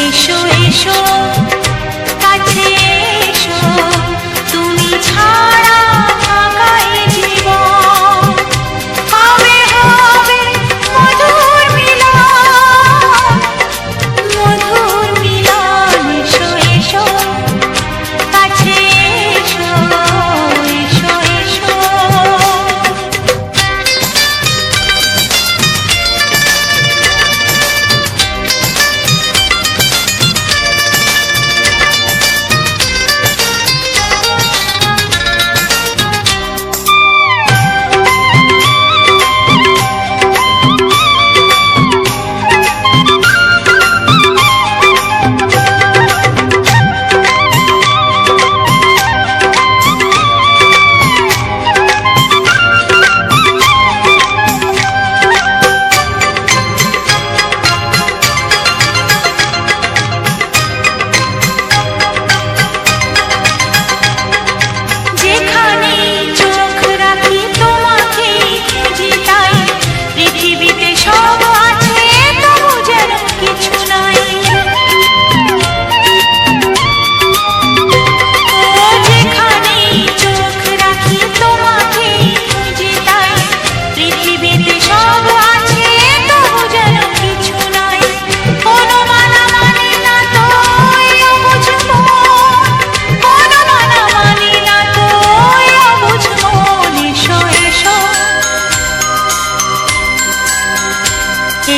এসো এসো কাছে এসো, তুমি ছাড়া ফাঁকা এ জীবন। হবে হবে মধুর মিলন, মধুর মিলন। এসো এসো কাছে এসো, এসো এসো।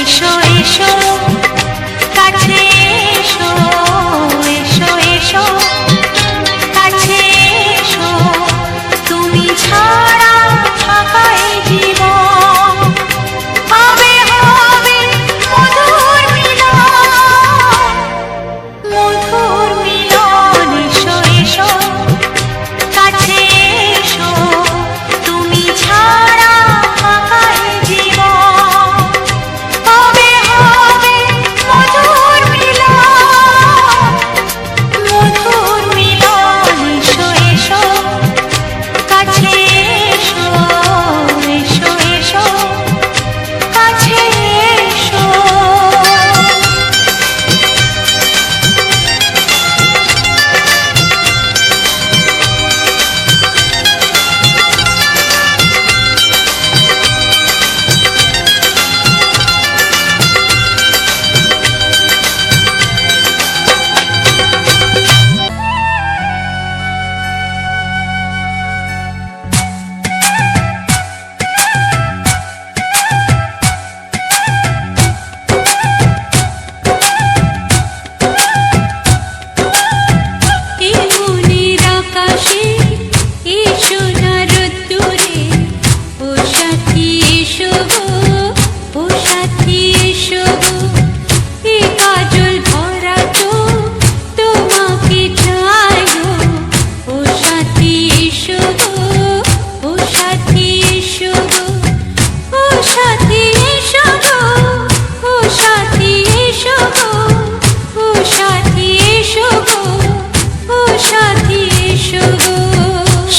এসো এসো কাছে এসো, এসো এসো কাছে এসো, তুমি ছাড়া ফাঁকা এ জীবন। হবে হবে মধুর মিলন, মধুর মিলন। এসো এসো কাছে এসো, তুমি ছাড়া ফাঁকা এ জীবন। হবে হবে মধুর মিলন, মধুর মিলন। এসো এসো কাছে এসো, এসো এসো কাছে এসো।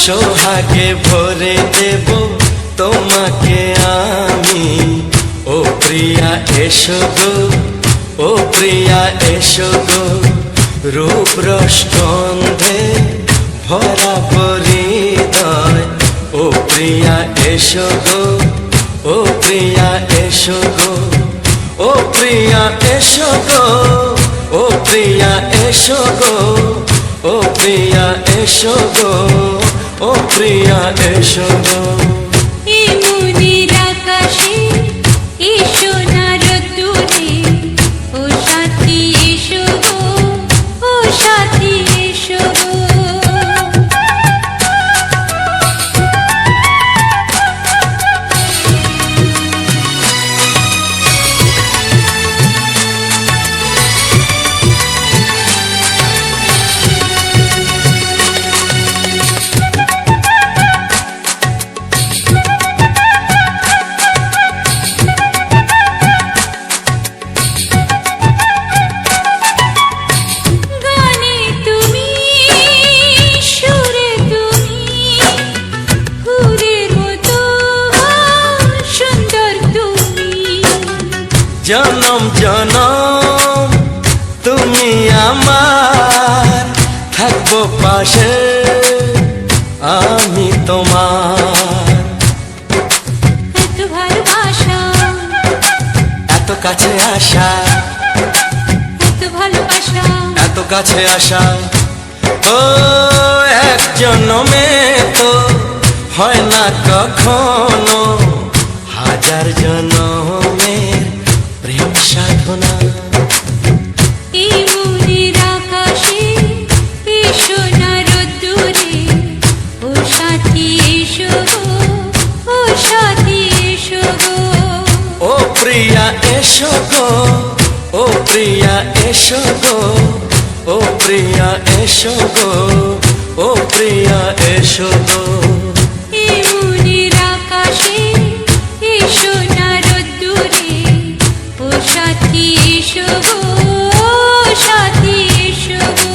সোহাগে ভরে দেব তোমাকে আমি, ও প্রিয়া এসো গো, ও প্রিয়া এসো গো। রূপ রস গন্ধে ভরা পরিদয়, ও প্রিয়া এসো গো, ও প্রিয়া এসো গো। ও প্রিয়া এসো গো, ও প্রিয়া এসো গো, ও প্রিয়া এসো গো, ও প্রিয়া এসো গো। এই মনের আকাশে এসো না রোদ্দুরে, ও সাথী এসো গো, ও সাথী এসো গো। জনম জনম তুমি আমার, থাকবো পাশে আমি তোমার। এত ভালোবাসা, এত কাছে আসা, এত ভালোবাসা, এত কাছে আসা, ও এক জন্মে তো হয় না কখনো, হাজার জন্মের প্রেম সাধনা। এই মনের আকাশে এসো না রোদ্দুরে, ও সাথী এসো গো, ও সাথী এসো গো। ও প্রিয়া এসো গো, ও প্রিয়া এসো গো, ও প্রিয়া এসো গো, ও প্রিয়া এসো গো। এই মনের আকাশে এসো না রোদ্দুরে, ও সাথী এসো গো, ও সাথী এসো গো।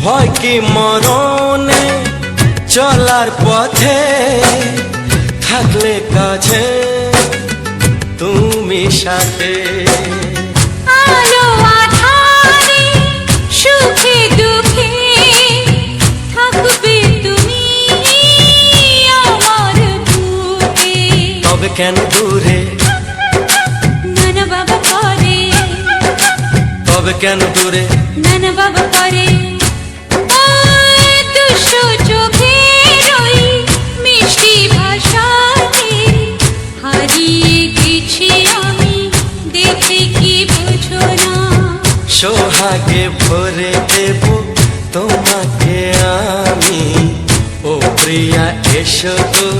ভয় কি মরণে চলার পথে, থাকলে কাছে তুমি সাথে। আলো আঁধারে সুখে দুঃখে থাকবে তুমি আমার বুকে। তবে কেন দূরে, নানা বাবা করে, তবে কেন দূরে, নানা বাবা করে। ওই দুষ্টু চোখের ওই মিষ্টি ভাষাতে হারিয়ে গেছি আমি, দেখে কি বুঝো না। সোহাগে ভরে দেব তোমাকে আমি, ও প্রিয়া এসো গো,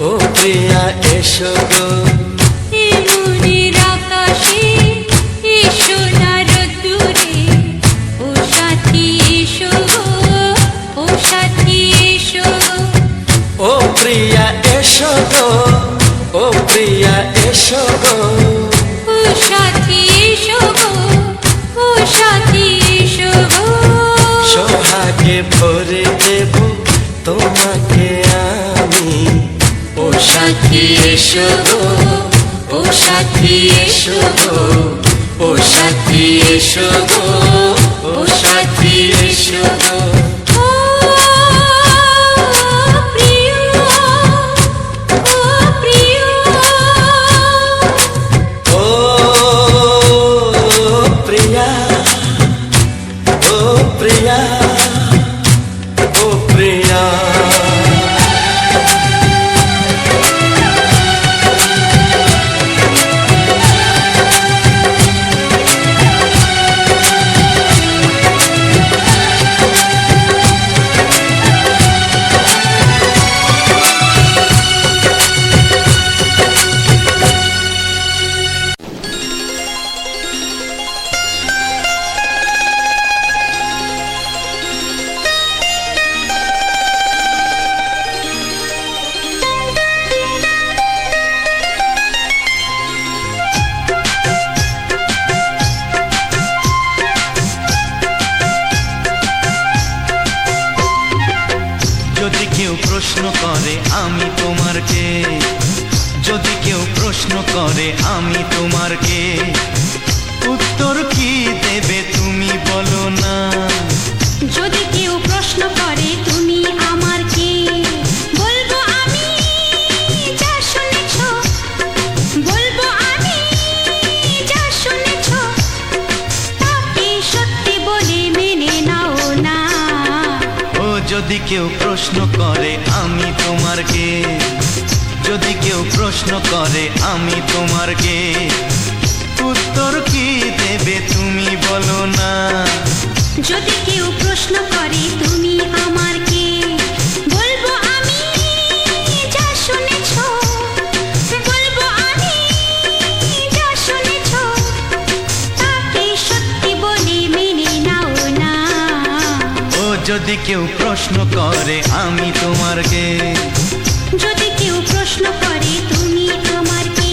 ও প্রিয়া এসো গো। এই মনের আকাশে এসো না রোদ্দুরে, ও সাথী এসো গো, ও সাথী এসো গো। ও প্রিয়া এসো গো, ও প্রিয়া এসো গো। ও সাথী এসো গো, ও সাথী এসো গো। সোহাগে ভরে দেব তোমাকে আমি, ও সাথী এসো গো, ও সাথী এসো গো, ও সাথী এসো গো, ও সাথী এসো গো। ও প্রিয়, ও প্রিয়, ও প্রিয়া, ও প্রিয়া, ও প্রিয়া। যদি কেউ প্রশ্ন করে আমি তোমার কে, যদি কেউ প্রশ্ন করে আমি তোমার কে, উত্তর কি দেবে তুমি বলো না। যদি কেউ প্রশ্ন করে তুমি আমার কে, বলবো আমি যা শুনেছ, বলবো আমি যা শুনেছ, তাকে সত্যি বলে মেনে নাও না। ও যদি কেউ প্রশ্ন করে আমি তোমার কে, যদি কেউ প্রশ্ন করে আমি তোমার কে, উত্তর কি দেবে তুমি বলো না। যদি কেউ প্রশ্ন করে তুমি আমার কে, বলবো আমি যা শুনেছ, যদি কেউ প্রশ্ন করে আমি তোমার কে, যদি কেউ প্রশ্ন করে তুমি আমার কে।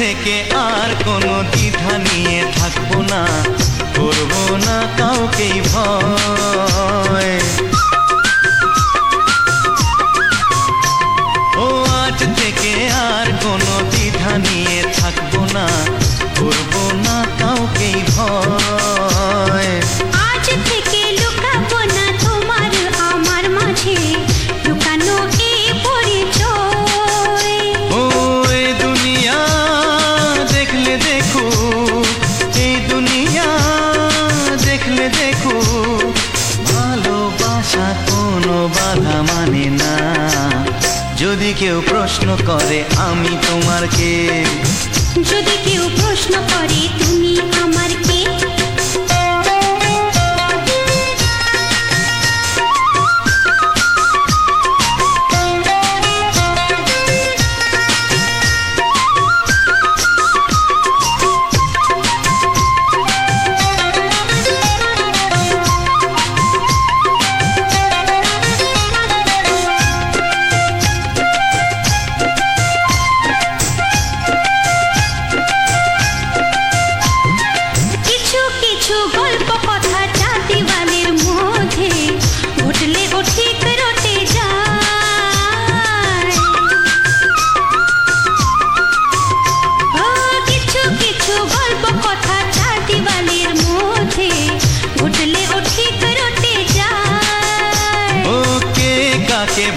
থেকে আর কোনো দ্বিধা নিয়ে থাকবো না, করবো না কাউকেই ভয়। ও আজ থেকে আর কোনো দ্বিধা নিয়ে থাকবো না, করবো না কাউকেই ভয়। আজ থেকে লুকাবো না তোমার আমার মাঝে লুকানো এই পরিচয়। ও এই দুনিয়া দেখলে দেখো, এই দুনিয়া দেখলে দেখো, ভালোবাসা কোনো বাধা মানে না। যদি কেউ প্রশ্ন করে আমি তোমার কে, যদি কেউ প্রশ্ন করে তুমি আমার কে।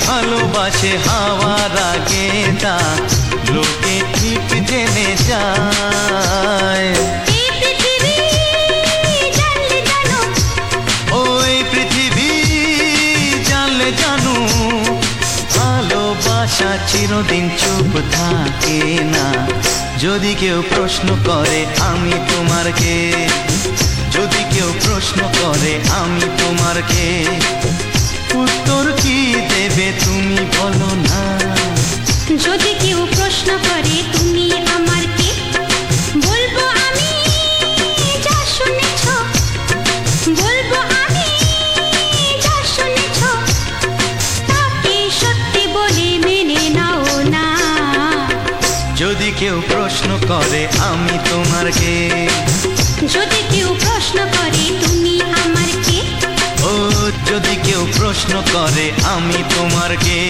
ভালোবাসে হাওয়ার আগে তা লোকে ঠিক জেনে যায়। ওই পৃথিবী জানলে জানো, ভালোবাসা চিরদিন চুপ থাকে না। যদি কেউ প্রশ্ন করে আমি তোমার কে, যদি কেউ প্রশ্ন করে আমি তোমার কে, উত্তর কি দেবে তুমি বলো না। যদি কেউ প্রশ্ন করে তুমি আমার কে, বলবো আমি যা শুনেছ, বলবো আমি যা শুনেছ, তাকে সত্যি বলে মেনে নাও না। যদি কেউ প্রশ্ন করে আমি তোমার কে, যদি কেউ প্রশ্ন করে তুমি আমার কে। ও যদি কেউ প্রশ্ন করে আমি তোমার কে,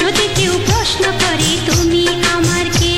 যদি কেউ প্রশ্ন করে তুমি আমার কে।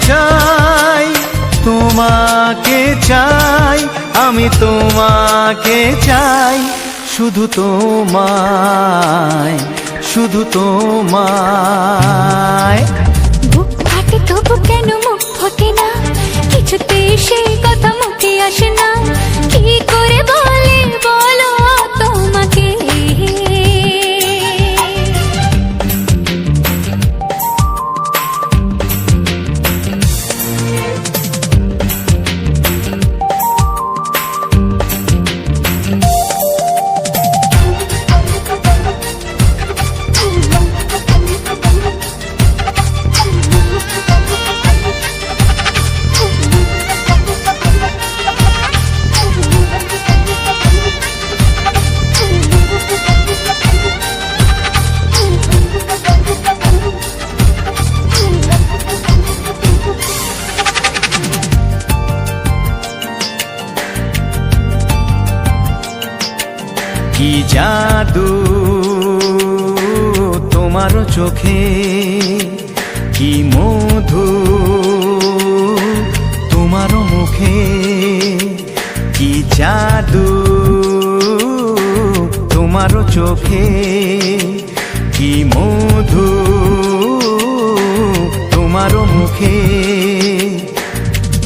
চাই, তোমাকে চাই, আমি তোমাকে চাই, শুধু তোমায়, শুধু তোমায়। বুক ফাটে তবু কেন মুখ ফোটে না, কিছুতে সেই কথা মুখে আসে না, কি করে বলে বলো তোমাকে। জাদু তোমারও চোখে, কি মধু তোমারও মুখে, কি জাদু তোমারও চোখে, কি মধু তোমারও মুখে।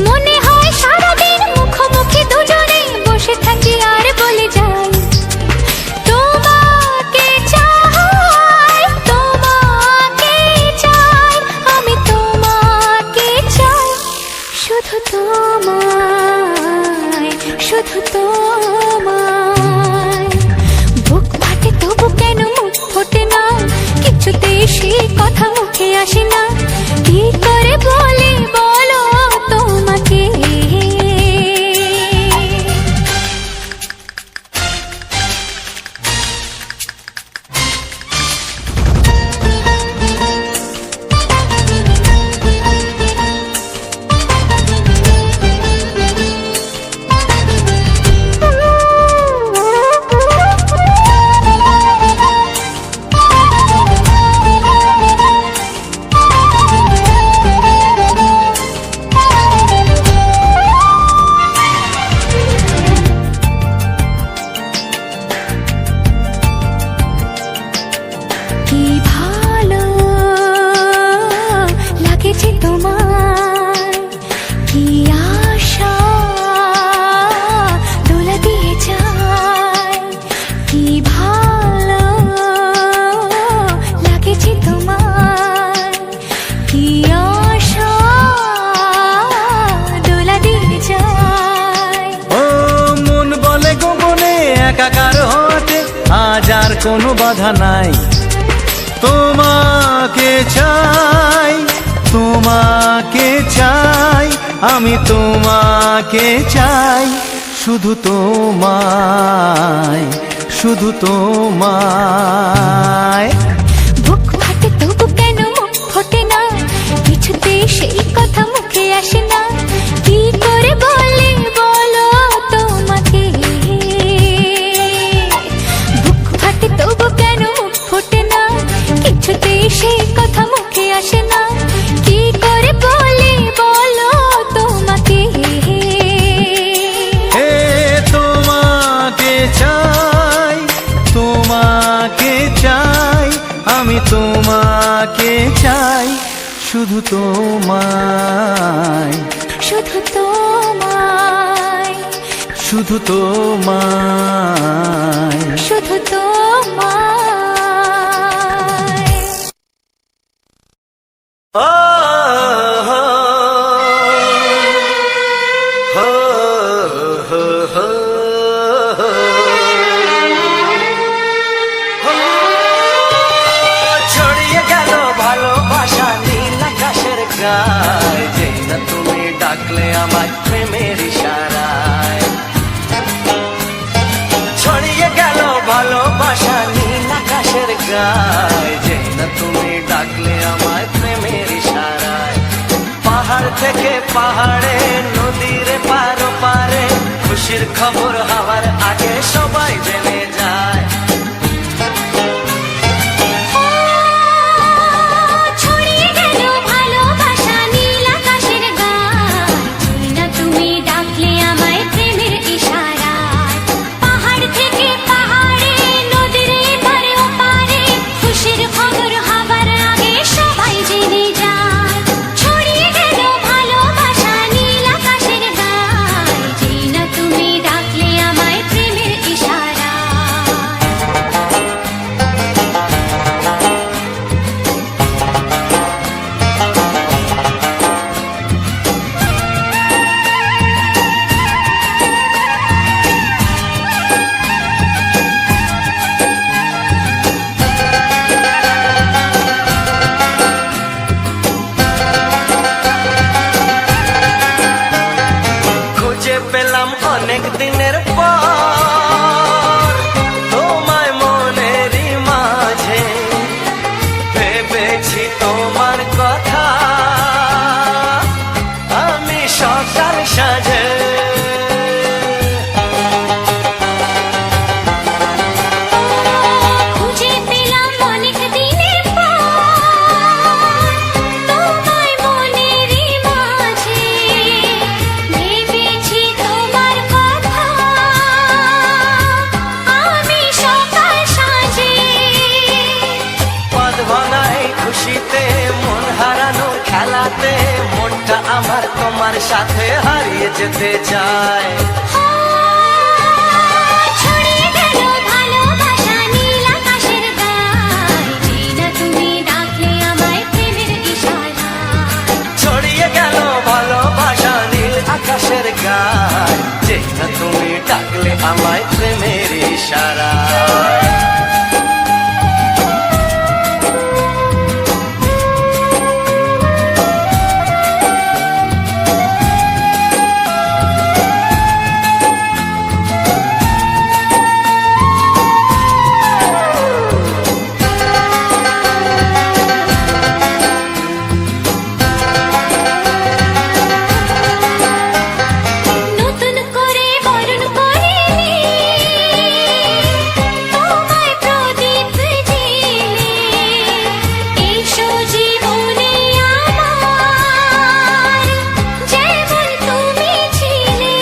মনে হয় সারাদিন মুখোমুখি দুজনে বসে থাকি আর বলে যাই তোমাকে চাই, তোমাকে চাই, আমি তোমাকে চাই, শুধু তোমায়, শুধু তোমায়। বুক ফাটে তবু কেন মুখ ফোটে না, কিছুতেই সেই কথা মুখে আসে না, কি করে বলে বলো তোমাকে। কি ভালো লাগেছে তোমার, কি আশা দোলা দিয়ে যায়, কি ভালো লাগেছে তোমার, কি আশা দোলা দিয়ে যায়। ও মন বলে গোপনে একাকার হতে আজ আর কোনো বাধা নাই, তোমাকে চাই, তোমাকে চাই, আমি তোমাকে চাই, শুধু তোমায়, শুধু তোমায়। বুক ফাটে তবু কেন মুখ ফোটে না, কিছুতে সেই কথা মুখে আসে না, কি করে বলে বলো তোমাকে। বুক ফাটে তবু কেন মুখ ফোটে না, কিছুতে সেই কথা মুখে আসে না, কি করে বলে বলো তোমাকে। হে তোমাকে চাই, তোমাকে চাই, আমি তোমাকে চাই, শুধু তোমায়, শুধু তোমায়, শুধু তোমায়। শুধু তোমায়। ও হো হো হো হো হো। ছড়িয়ে গেল ভালোবাসা নীল আকাশের গায়, যেই না তুমি ডাকলে আমার প্রেমের ইশারায়। ছড়িয়ে গেল ভালোবাসা নীল আকাশের গায়, যেই না তুমি ডাকলে আমার প্রেমের ইশারায়। পাহাড় থেকে পাহাড়ে, নদীর পার পারে, খুশির খবর হওয়ার আগে সবাই জেনে যায়। ছড়িয়ে গেল ভালোবাসা নীল আকাশের গায়, যেই না তুমি ডাকলে আমায় প্রেমের ইশারায়। পাহাড় থেকে পাহাড়ে, নদীর এপারে ওপারে, খুশির খবর হবার আগে সবাই জেনে যায়। ছড়িয়ে গেল ভালোবাসা নীল আকাশের গায়, যেই না তুমি ডাকলে আমায় প্রেমের ইশারায়। খুঁজে পেলাম অনেক দিনের পর তোমায় মনেরই মাঝে, ভেবেছি তোমার কথা আমি সকাল সাজে। হাসিতে মন হারানো খেলাতে মনটা আমার তোমার সাথে হারিয়ে যেতে চায়। ছড়িয়ে গেল ভালোবাসা নীল আকাশের গায়, যেই না তুমি ডাকলে আমায় প্রেমের ইশারায়। ছড়িয়ে গেল ভালোবাসা নীল আকাশের গায়, যে না তুমি ডাকলে আমায় প্রেমের ইশারায়। নতুন করে বরণ করে তোমায় প্রদীপ জেলে, এসো জীবনে আমার যেমন তুমি ছিলে।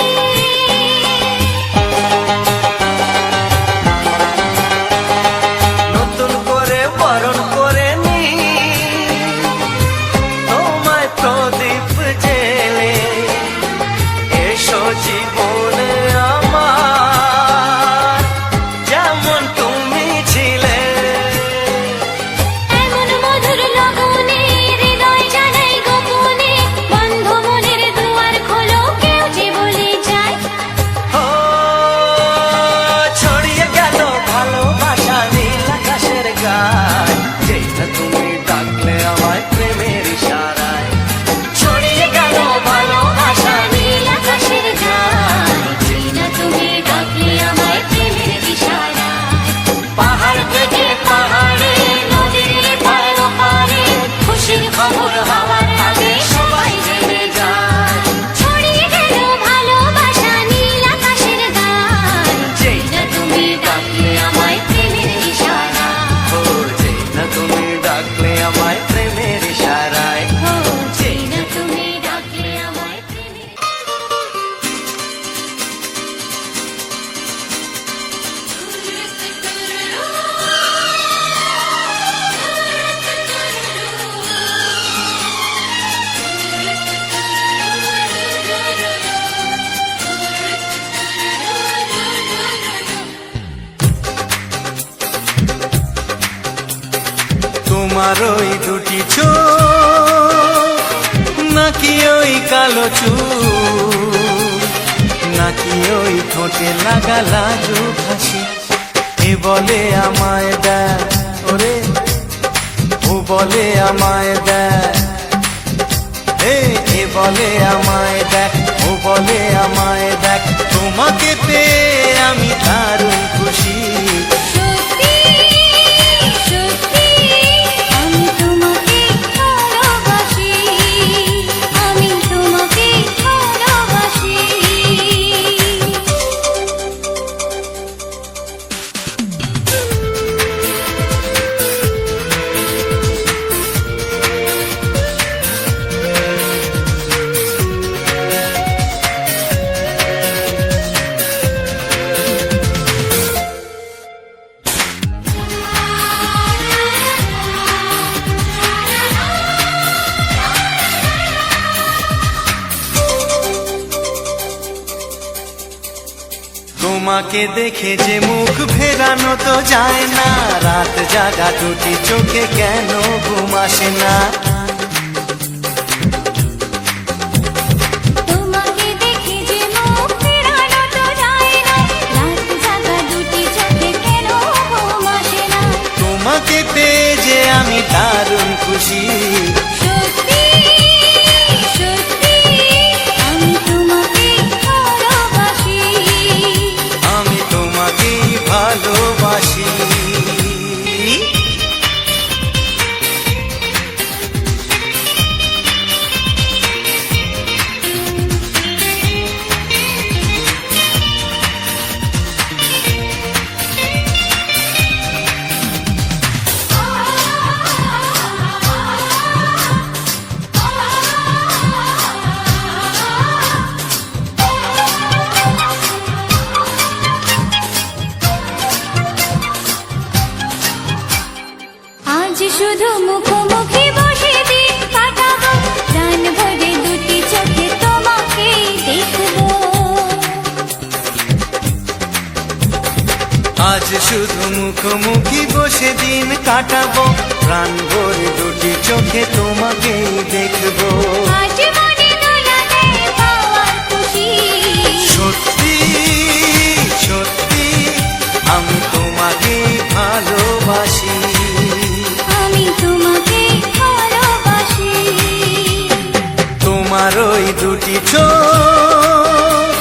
নতুন করে বরণ করে নি তোমায় প্রদীপ জেলে, এসো জীবনে আমার যেমন তুমি ছিলে। এমন মধুর লগনে হৃদয় জানাই গোপনে, বন্ধ মনের দুয়ার খোলো কেউ যে বলে যায়। ও ছড়িয়ে গেল ভালোবাসা নীল আকাশের গায়, যেই না তুমি ডাকলে আমায় প্রেমের ইশারায়। ছড়িয়ে গেল ভালোবাসা নীল আকাশের গায়, যেই না তুমি ডাকলে আমায় প্রেমের ইশারায়। পাহাড় থেকে পাহাড়ে নদীর পার পারে খুশির খবর হওয়ার আগে সবাই জেনে যায়। ছড়িয়ে গেল ভালোবাসা নীল আকাশের গায়, যেই না তুমি ডাকলে আমায় প্রেমের ইশারায়। ও যেই না তুমি ডাকলে আমায় প্রেমের ইশারায়। ও যেই না তুমি ডাকলে আমায় প্রেমের তোমার ওই দুটি চোখ, নাকি ওই কালো চুল, নাকি ওই ঠোঁটে লাগা লাজুক হাসি, এ বলে আমায় দেখ ওরে, ও বলে আমায় দেখ, এ বলে আমায় দেখ, ও বলে আমায় দেখ, তোমাকে পেয়ে আমি দারুণ খুশি। সত্যি সত্যি আমি তোমাকে ভালোবাসি, আমি তোমাকে ভালোবাসি। তোমাকে দেখে যে মুখ ফেরানো তো যায় না, রাত জাগা দুটি চোখে কেন ঘুম আসে না। তোমাকে দেখে যে মুখ ফেরানো তো যায় না, রাত জাগা দুটি চোখে কেন ঘুম আসে না। তোমাকে পেয়ে যে আমি দারুণ খুশি। সত্যি সত্যি আমি তোমাকে ভালোবাসি, আমি তোমাকেই ভালোবাসি। মুখোমুখি বসে দিন কাটাবো, প্রাণ ভরে দুটি চোখে তোমাকেই দেখবো। আজ মনে দোলা দেয় পাওয়ার খুশি, সত্যি সত্যি আমি তোমাকেই ভালোবাসি, আমি তোমাকে ভালোবাসি। তোমার ওই দুটি চোখ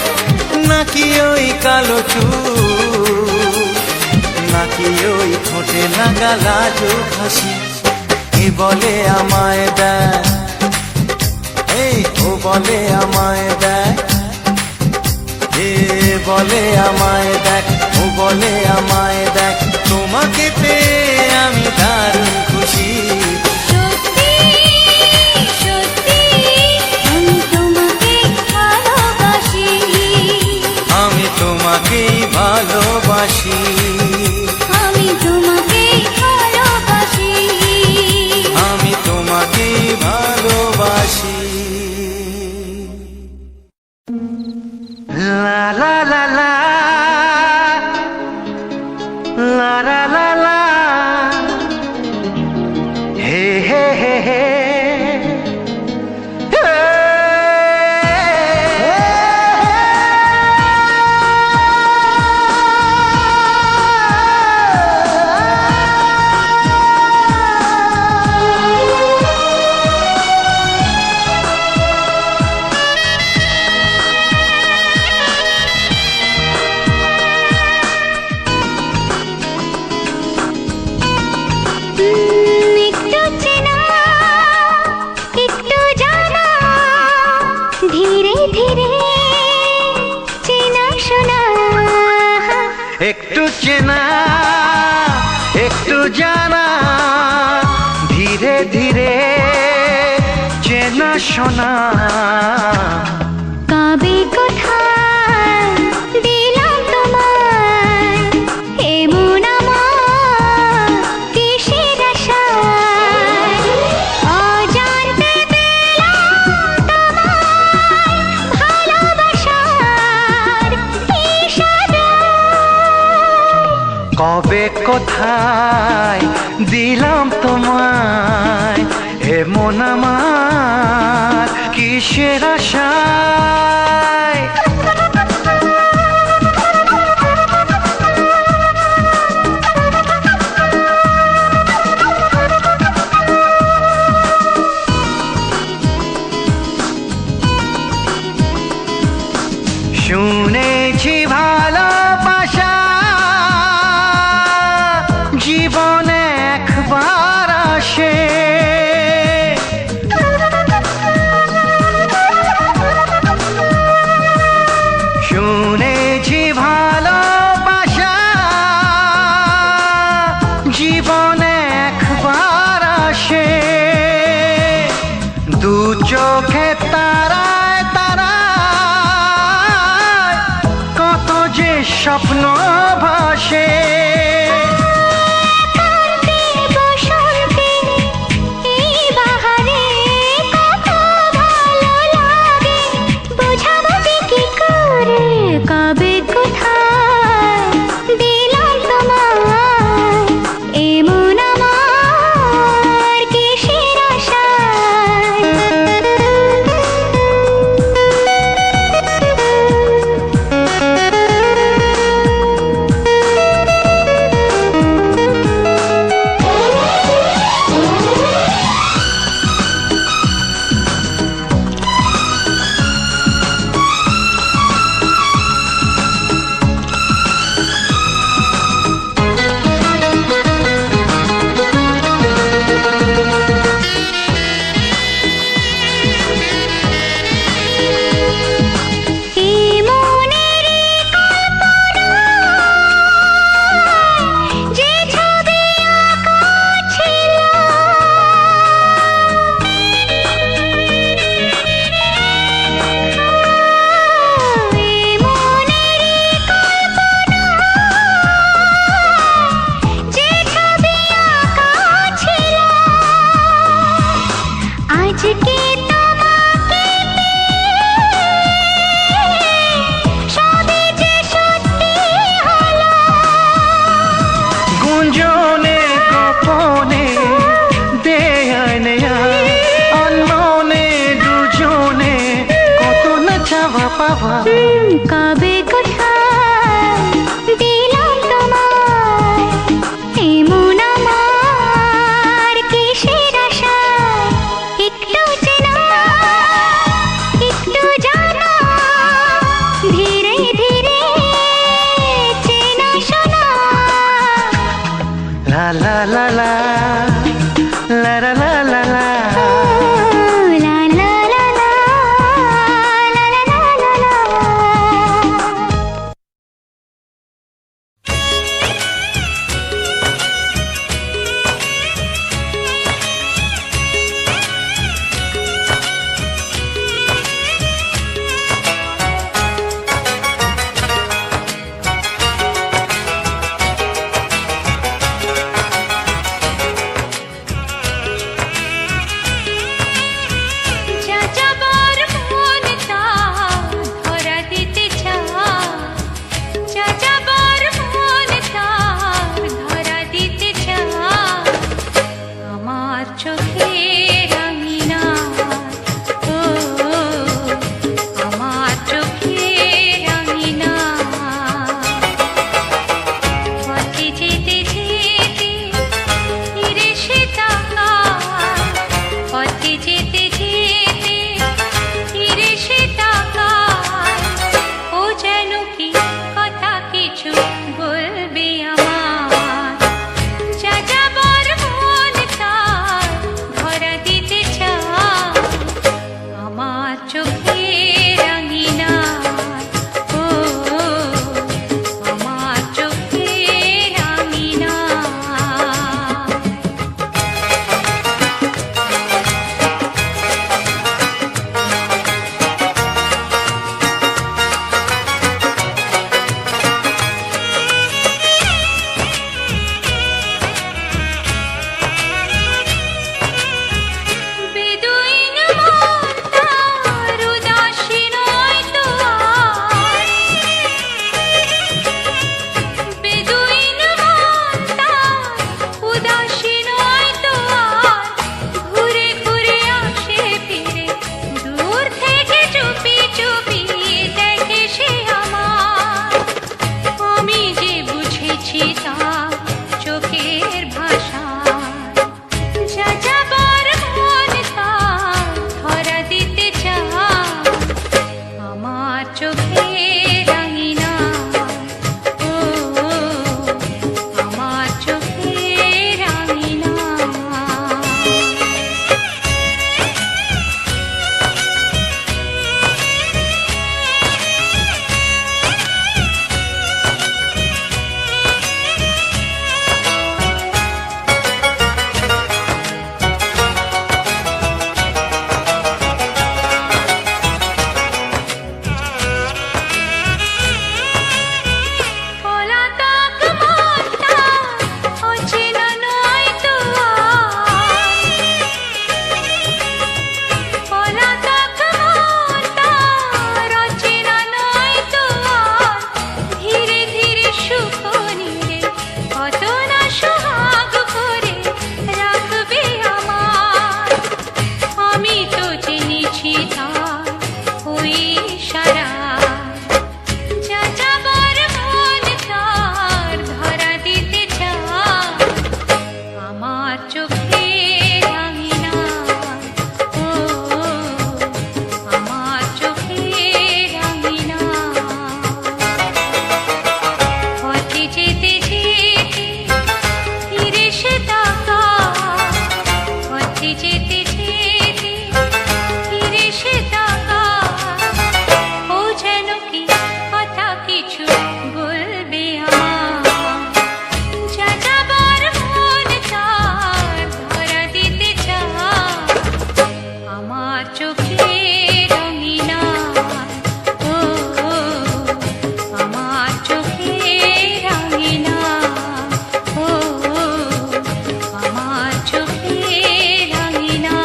নাকি ওই কালো চুল, নাকি ওই ঠোঁটে লাগা লাজুক হাসি, এ বলে আমায় দেয়, এই ও বলে আমায় দেয়, এ বলে আমায় দেখ, ও বলে আমায় দেখ, তোমাকে পেয়ে আমি দারুণ খুশি। সত্যি সত্যি আমি তোমাকে ভালোবাসি, আমি তোমাকেই ভালোবাসি, আমি তোমাকে ভালোবাসি। আমি তোমাকেই ভালোবাসি। লা লা লা লা লা লা লা লা, হে হে হে হে, একটু চেনা একটু জানা, ধীরে ধীরে চেনা শোনা, একটু চেনা একটু জানা, ধীরে ধীরে চেনা শোনা, কবে কোথায় দিলাম তোমায় এমন আমার কিসের আশায়, অজান্তে পেলাম তোমায় ভালোবাসার ইশারায়। কবে কোথায় দিলাম তোমায় এমন আমার কিসের আশায়। শুনেছি ভালোবাসা জীবনে একবার আসে, শুনেছি ভালোবাসা জীবনে একবার আসে, দু চোখে তারায় তারায় কত যে স্বপ্ন ভাসে, বসন্তে এই বাহারে কত ভালো লাগে, বোঝাবো যে কি করে, কবে কোথায় দিলাম তোমায় এমন আমার কিসের আশায়। আমার কবে কোথায় দিলাম তোমায় এমন আমার কিসের আশায় একটু চেনা একটু জানা ধীরে ধীরে চেনা শোনা লা লা লা লা লা লা লা লা লা। লা লা লা লা লা লা লা লা লা। যাযাবর মন তার ধরা দিতে চায় যাযাবর মন তার ধরা দিতে চায় আমার চোখের আঙিনায় ও আমার চোখের আঙিনায় পথে যেতে যেতে ফিরে সে তাকায় পথে যেতে যেতে ফিরে সে তাকায় ও যেন কি কথা কিছু বলবে আমার যাযাবর মন তার ধরা দিতে চায় আমার চোখের আঙিনায় ও আমার চোখের আঙিনায় বেদুইন মন তার উদাসী নয় তো আর বেদুইন মন তার উদাসী নয় তো আর ঘুরে ঘুরে আসে ফিরে দূর থেকে চুপি চুপি দেখে সে আমার আমি যে বুঝেছি তার চোখের ভাষায় যাযাবর মন তার ধরা দিতে চায় আমার চোখের আঙিনায় ও আমার চোখের আঙিনায় পলাতক মন তার অচেনা নয় তো আর পলাতক মন তার অচেনা নয় তো আর ধীরে ধীরে সুখ নিরে কত না সোহাগ করে রাখবে আমার আমি তো জেনেছি তার ওই ইশারায় যাযাবর মন তার ধরা দিতে চায় আমার চোখের আঙিনায় ও আমার চোখের আঙিনায় পথে যেতে যেতে ফিরে সে তাকায় পথে যেতে যেতে ফিরে সে তাকায় ও যেন কি কথা কিছু বলবে আমার যাযাবর মন তার ধরা দিতে চায় আমার চোখের আঙিনায় ও আমার চোখের আঙিনায় ও আমার চোখের আঙিনায়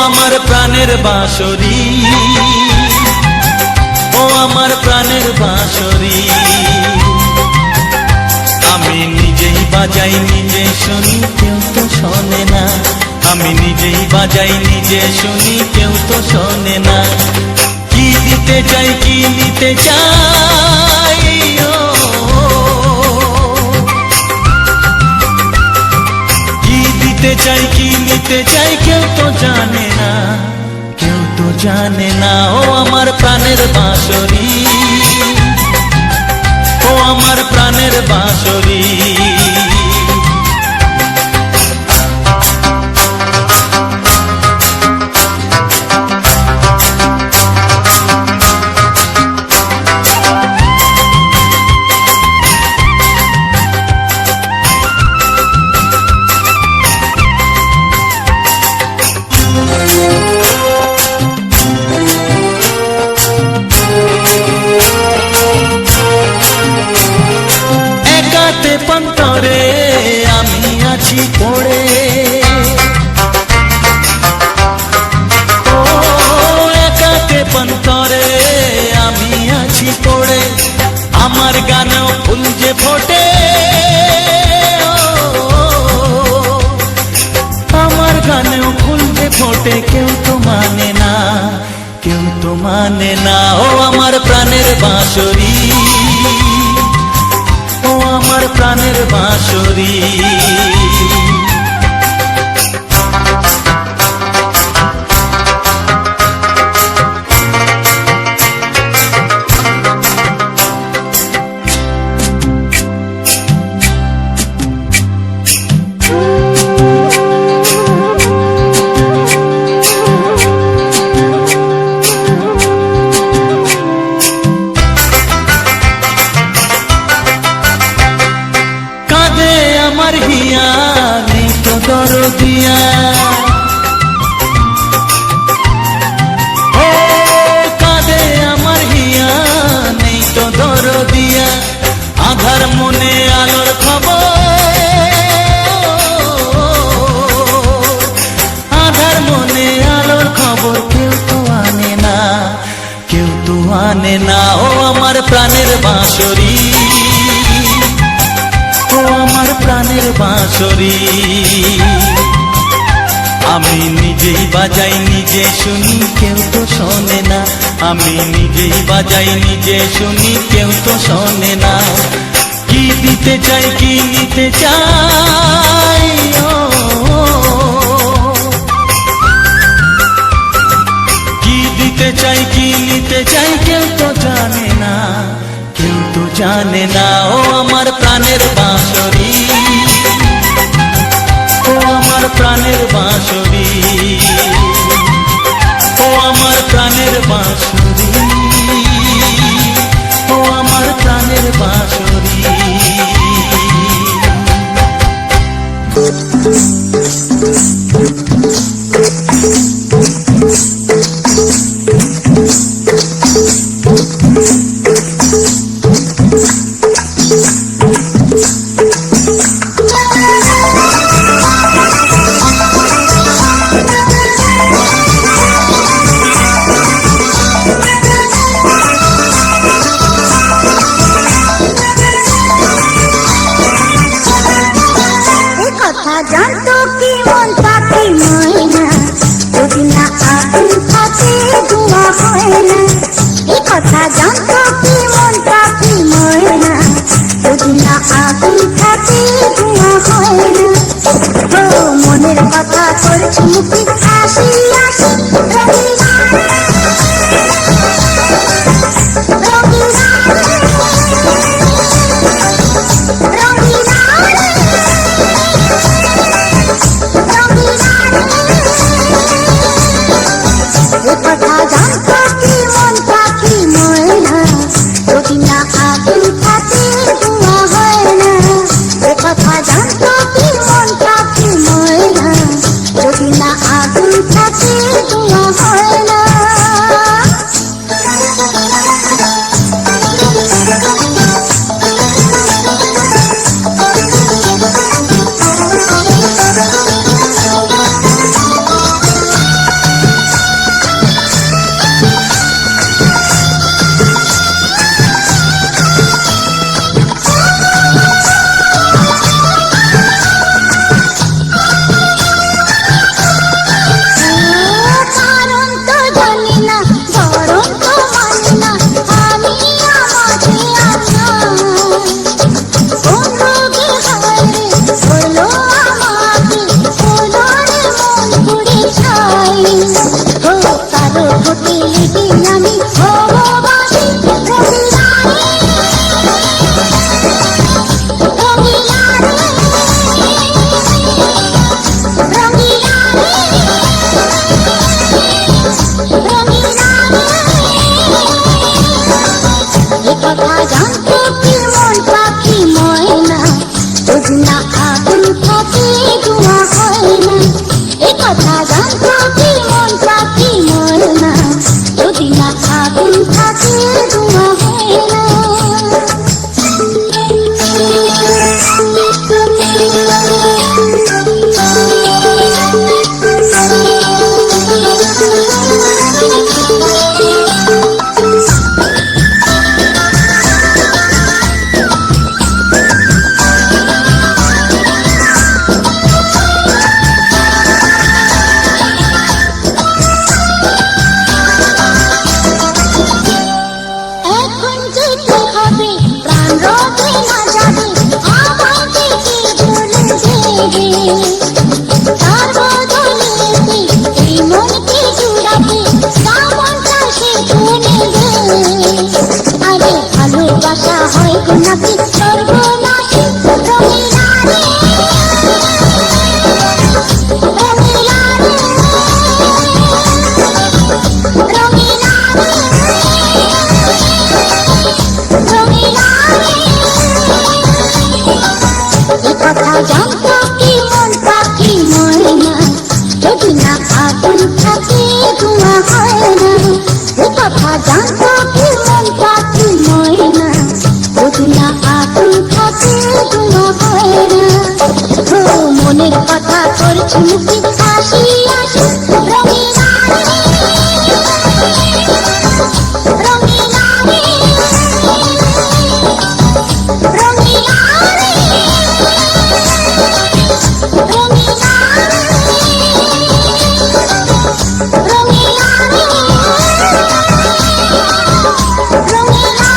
আমার প্রাণের বাঁশরি, ও আমার প্রাণের বাঁশরি। আমি নিজেই বাজাই নিজে শুনি, কেউ তো শোনে না। আমি নিজেই বাজাই নিজে শুনি, কেউ তো শোনে না। কি দিতে চাই কি নিতে চাই, ও কি দিতে চাই কি নিতে চাই, কেউ তো জানে না, কেউ তো জানে না। ও আমার প্রাণের বাঁশরি, ও আমার প্রাণের বাঁশরি। পন্তরে আমি আছি পড়ে, ও একাকে পন্তরে আমি আছি পড়ে। আমার গানেও ফুল যে ফোটে, আমার গানেও ফুল যে ফোটে, কেউ তো মানে না, কেউ তো মানে না। ও আমার প্রাণের বাঁশরি, ও আমার প্রাণের বাঁশরি। আমার হিয়া নেই তো দরদিয়া, ও কাঁদে আমার হিয়া নেই তো দরদিয়া। আধার মনে আলোর খবর, আধার মনে আলোর খবর, কেউ তো আনে না, কেউ তো আনে না। ও আমার প্রাণের বাঁশরি, ও আমার প্রাণের বাঁশরি। আমি নিজেই বাজাই নিজে শুনি, কেউ তো শোনে না। আমি নিজেই বাজাই নিজে শুনি, কেউ তো শোনে না। কি দিতে চাই কি নিতে চাই, ও কি দিতে চাই কি নিতে চাই, কেউ তো জানে না, কেউ তো জানে না। ও আমার প্রাণের বাঁশরি, ও আমার প্রাণের বাঁশরি, ও আমার প্রাণের বাঁশরি, ও আমার প্রাণের বাঁশরি। জানতো কি মন পাখি ময়না, যদি না আগুন থাকে ধোঁয়া হয় না। এই কথা জানতো কি মন পাখি ময়না, যদি না আগুন থাকে ধোঁয়া হয় না। ও মনের কথা করছি মুখে হাসি হাসি, রঙিনা কথা জানতো কি মন পাখি ময়না, যদি না আগুন থাকে ধোঁয়া হয় না। কথা জানতো কি মন পাখি ময়না, যদি না আগুন থাকে কথা জানতো কি মন পাখি ময়না যদি না আগুন থাকে ধোঁয়া হয় না। এখন যেতে হবে প্রাণ রোদে না যাবে আমার থেকে দূরে যেবে তার বদলে এই মনকে জুড়াবে শ্রাবণটা সে কোনে দেবে। আরে ভালোবাসা হয় গো নাকি সর্বনাশী রঙিলা রে রঙিলা রে রঙিলা রে কথা জানতো কি মন পাখি ময়না যদি না আগুন থাকে ধোঁয়া হয় না। কথা জানতো কি মন পাখি ময়না যদি না আগুন থাকে ধোঁয়া হয় না। ও মনের কথা করছি মুখে হাসি হাসি রঙিলা রে রঙিলা রে রঙিলা রে রঙিলা রে রঙিলা রে রঙিলা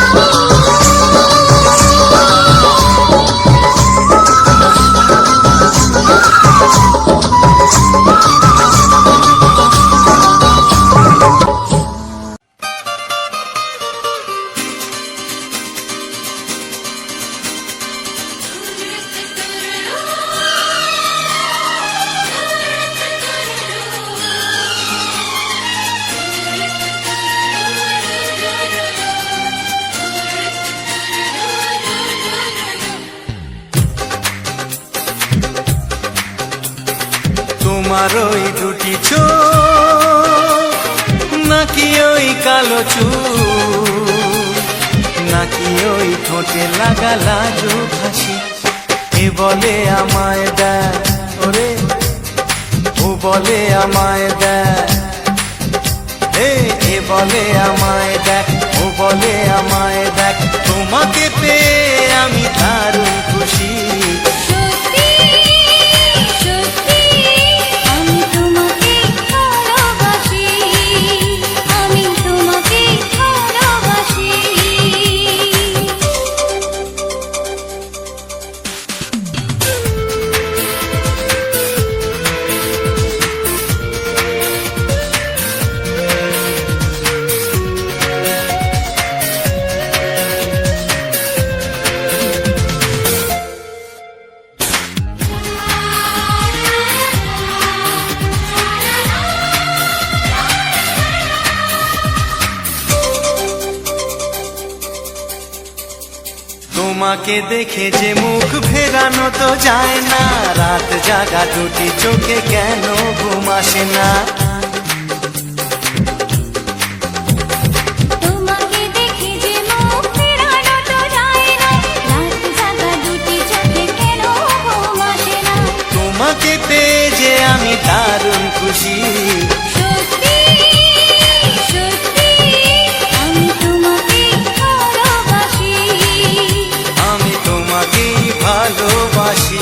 তোমার ওই দুটি চোখ নাকি ওই কালো চুল নাকি ওই ঠোঁটে লাগা লাজুক হাসি এ বলে আমায় দেখ ওরে ও বলে আমায় দেখ এ বলে আমায় দেখ ও বলে আমায় দেখ তোমাকে পেয়ে আমি দারুণ খুশি। সত্যি সত্যি আমি তোমাকে ভালোবাসি আমি তোমাকে ভালোবাসি। তোমাকে দেখে যে মুখ ফেরানো তো যায় না রাত জাগা দুটি চোখে কেন ঘুম আসে না। তোমাকে দেখে যে মুখ ফেরানো তো যায় না রাত জাগা দুটি চোখে কেন ঘুম আসে না। তোমাকে পেয়ে যে আমি দারুণ খুশি। সত্যি সত্যি আমি তোমাকে ভালোবাসি আমি তোমাকেই ভালোবাসি।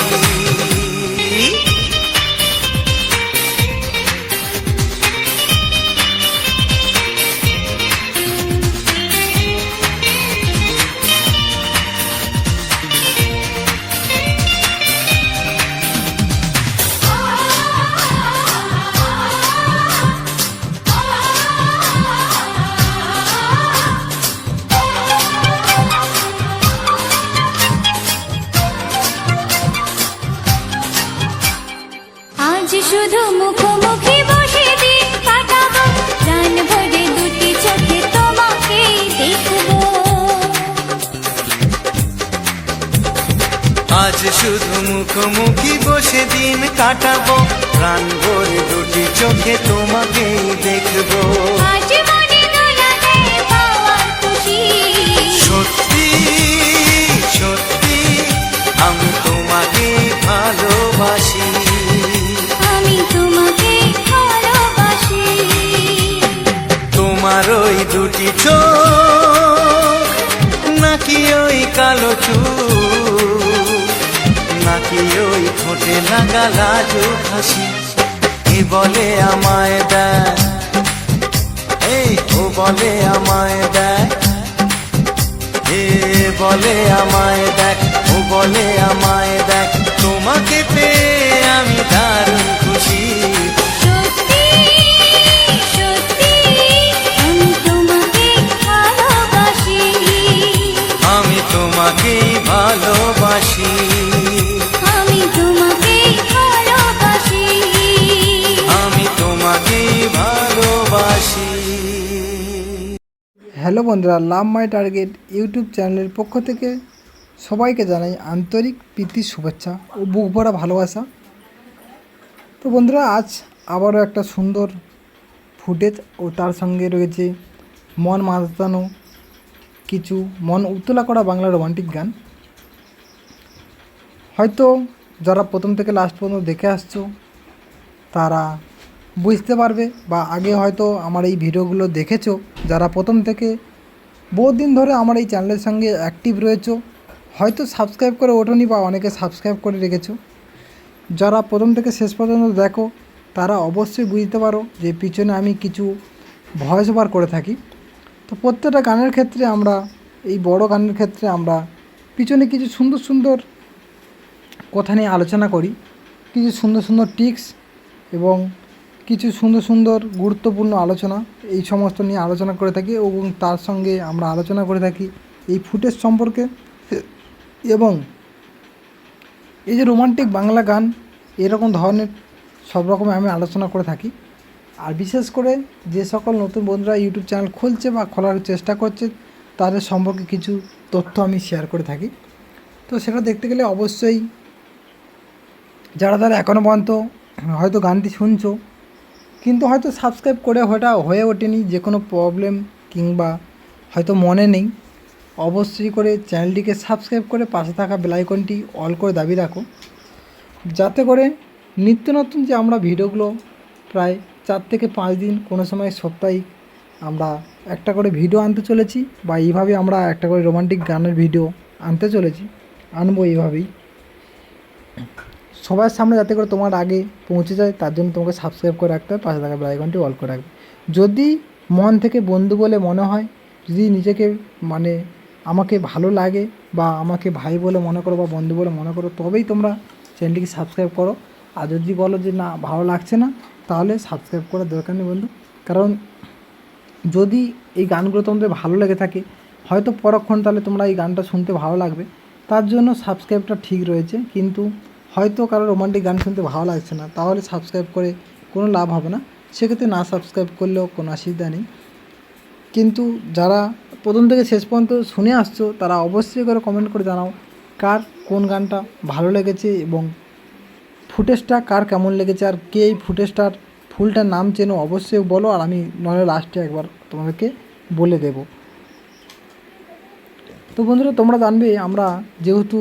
আজ শুধু মুখোমুখি বসে দিন কাটাবো প্রাণ ভরে দুটি চোখে তোমাকে দেখবো। আজ শুধু মুখোমুখি বসে দিন কাটাবো, প্রাণ ভরে দুটি চোখে তোমাকেই দেখবো। আজ মনে দোলা দেয় পাওয়ার খুশি, সত্যি সত্যি আমি তোমাকে ভালোবাসি, আমি তোমাকে ভালোবাসি। তোমার ওই দুটি চোখ নাকি ওই কালো চুল, নাকি ওই ঠোঁটে লাগা লাজুক হাসি, কে বলে আমায় দেয়, এই ও বলে আমায় দেয়, এ বলে আমায় দেখ, ও বলে আমায় দেখ, তোমাকে পেয়ে আমি দারুণ খুশি। সত্যি সত্যি আমি তোমাকে ভালোবাসি, আমি তোমাকেই ভালোবাসি, আমি তোমাকে ভালোবাসি, আমি তোমাকেই ভালোবাসি। হ্যালো বন্ধুরা, লাভ মাই টার্গেট ইউটিউব চ্যানেলের পক্ষ থেকে সবাইকে জানাই আন্তরিক প্রীতি শুভেচ্ছা ও বুক ভরা ভালোবাসা। তো বন্ধুরা, আজ আবারও একটা সুন্দর ফুটেজ ও তার সঙ্গে রয়েছে মন মাতানো কিছু মন উত্তোলা করা বাংলা রোমান্টিক গান। হয়তো যারা প্রথম থেকে লাস্ট পর্যন্ত দেখে আসছো তারা বুঝতে পারবে, বা আগে হয়তো আমার এই ভিডিওগুলো দেখেছো, যারা প্রথম থেকে বহুদিন ধরে আমার এই চ্যানেলের সঙ্গে অ্যাক্টিভ রয়েছো, হয়তো সাবস্ক্রাইব করে ওঠোনি বা অনেকে সাবস্ক্রাইব করে রেখেছো। যারা প্রথম থেকে শেষ পর্যন্ত দেখো তারা অবশ্যই বুঝতে পারো যে পিছনে আমি কিছু ভয়েস ওভার করে থাকি। তো প্রত্যেকটা গানের ক্ষেত্রে আমরা, এই বড় গানের ক্ষেত্রে আমরা পিছনে কিছু সুন্দর সুন্দর কথা নিয়ে আলোচনা করি, কিছু সুন্দর সুন্দর টিক্স এবং কিছু সুন্দর সুন্দর গুরুত্বপূর্ণ আলোচনা এই সমস্ত নিয়ে আলোচনা করে থাকি, এবং তার সঙ্গে আমরা আলোচনা করে থাকি এই ফুটেজ সম্পর্কে। এবং এই যে রোমান্টিক বাংলা গান, এরকম ধরনের সব রকমের আমি আলোচনা করে থাকি। আর বিশেষ করে যে সকল নতুন বন্ধুরা ইউটিউব চ্যানেল খুলছে বা খোলার চেষ্টা করছে তাদের সম্পর্কে কিছু তথ্য আমি শেয়ার করে থাকি। তো সেটা দেখতে গেলে অবশ্যই যারা তারা এখনও পর্যন্ত হয়তো গানটি শুনছো কিন্তু হয়তো সাবস্ক্রাইব করে হয়ে ওঠেনি, যে কোনো প্রবলেম কিংবা হয়তো মনে নেই, অবশ্যই করে চ্যানেলটিকে সাবস্ক্রাইব করে পাশে থাকা বেল আইকনটি অল করে দাবি রাখো, যাতে করে নিত্য নতুন যে আমরা ভিডিওগুলো প্রায় 4 থেকে 5 দিন, কোনো সময় সাপ্তাহিক আমরা একটা করে ভিডিও আনতে চলেছি, বা এইভাবে আমরা একটা করে রোমান্টিক গানের ভিডিও আনতে চলেছি, আনবো এইভাবেই সবার সামনে, যাতে করে তোমার আগে পৌঁছে যায়। তার জন্য তোমাকে সাবস্ক্রাইব করে রাখতে হবে, পাশে থাকা বেল আইকনটি অল করে রাখবে। যদি মন থেকে বন্ধু বলে মনে হয়, যদি নিজেকে মানে আমাকে ভালো লাগে বা আমাকে ভাই বলে মনে করো বা বন্ধু বলে মনে করো, তবেই তোমরা চ্যানেলটিকে সাবস্ক্রাইব করো। আর যদি বলো যে না ভালো লাগছে না, তাহলে সাবস্ক্রাইব করার দরকার নেই বন্ধু। কারণ যদি এই গানগুলো তোমাদের ভালো লেগে থাকে, হয়তো পরক্ষণ তাহলে তোমরা এই গানটা শুনতে ভালো লাগবে, তার জন্য সাবস্ক্রাইবটা ঠিক রয়েছে। কিন্তু হয়তো কারো রোমান্টিক গান শুনতে ভালো লাগছে না, তাহলে সাবস্ক্রাইব করে কোনো লাভ হবে না, সেক্ষেত্রে না সাবস্ক্রাইব করলেও কোনো অসুবিধা নেই। কিন্তু যারা প্রথম থেকে শেষ পর্যন্ত শুনে আসছো তারা অবশ্যই করে কমেন্ট করে জানাও কার কোন গানটা ভালো লেগেছে এবং ফুটেজটা কার কেমন লেগেছে, আর কে এই ফুটেজটার ফুলটার নাম চেনো অবশ্যই বলো, আর আমি নইলে লাস্টে একবার তোমাদেরকে বলে দেব। তো বন্ধুরা, তোমরা জানবে আমরা যেহেতু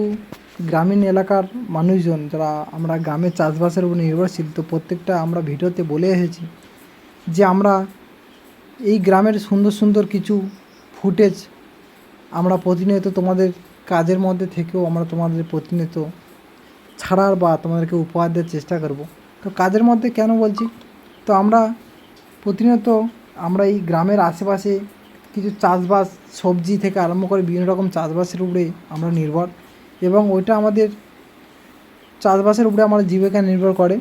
গ্রামীণ এলাকার মানুষজন, যারা আমরা গ্রামের চাষবাসের উপর নির্ভরশীল, তো প্রত্যেকটা আমরা ভিডিওতে বলে এসেছি যে আমরা এই গ্রামের সুন্দর সুন্দর কিছু ফুটেজ আমরা প্রতিনিয়ত তোমাদের কাজের মধ্যে থেকেও আমরা তোমাদের প্রতিনিয়ত ছাড়ার বা তোমাদেরকে উপহার দেওয়ার চেষ্টা করব। তো কাজের মধ্যে কেন বলছি, তো আমরা প্রতিনিয়ত আমরা এই গ্রামের আশেপাশে কিছু চাষবাস, সবজি থেকে আরম্ভ করে বিভিন্ন রকম চাষবাসের উপরে আমরা নির্ভর, এবং ওইটা আমাদের চাষবাসের উপরে আমাদের জীবিকা নির্ভর করে,